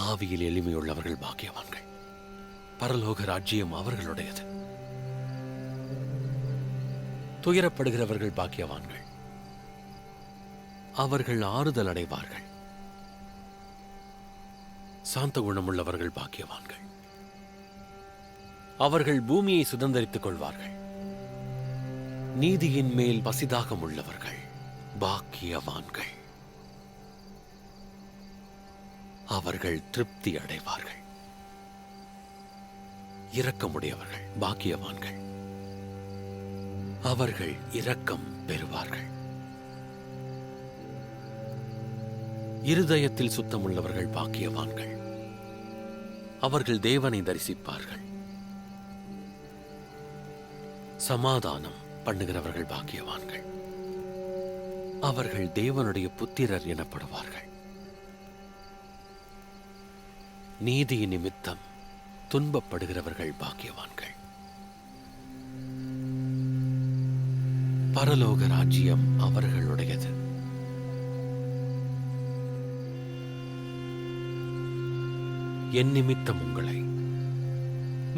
ஆவியில் எளிமையுள்ளவர்கள் பாக்கியவான்கள், பரலோக ராஜ்யம் அவர்களுடையது. துயரப்படுகிறவர்கள் பாக்கியவான்கள், அவர்கள் ஆறுதல் அடைவார்கள். சாந்த குணமுள்ளவர்கள் பாக்கியவான்கள், அவர்கள் பூமியை சுதந்தரித்துக் கொள்வார்கள். நீதியின் மேல் பசிதாகம் உள்ளவர்கள் பாக்கியவான்கள், அவர்கள் திருப்தி அடைவார்கள். இரக்கமுடையவர்கள் பாக்கியவான்கள், அவர்கள் இரக்கம் பெறுவார்கள். இருதயத்தில் சுத்தமுள்ளவர்கள் பாக்கியவான்கள், அவர்கள் தேவனை தரிசிப்பார்கள். சமாதானம் பண்ணுகிறவர்கள் பாக்கியவான்கள், அவர்கள் தேவனுடைய புத்திரர் எனப்படுவார்கள். நீதி நிமித்தம் துன்பப்படுகிறவர்கள் பாக்கியவான்கள், பரலோக ராஜ்யம் அவர்களுடையது. என் நிமித்தம் உங்களை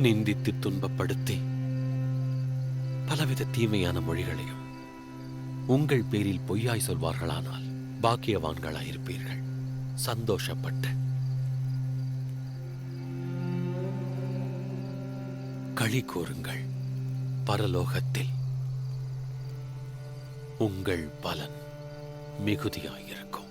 நிந்தித்து துன்பப்படுத்தி பலவித தீமையான மொழிகளையும் உங்கள் பேரில் பொய்யாய் சொல்வார்களானால் பாக்கியவான்களாயிருப்பீர்கள். சந்தோஷப்பட்டு களி கூறுங்கள், பரலோகத்தில் உங்கள் பலன் மிகுதியாயிருக்கும்.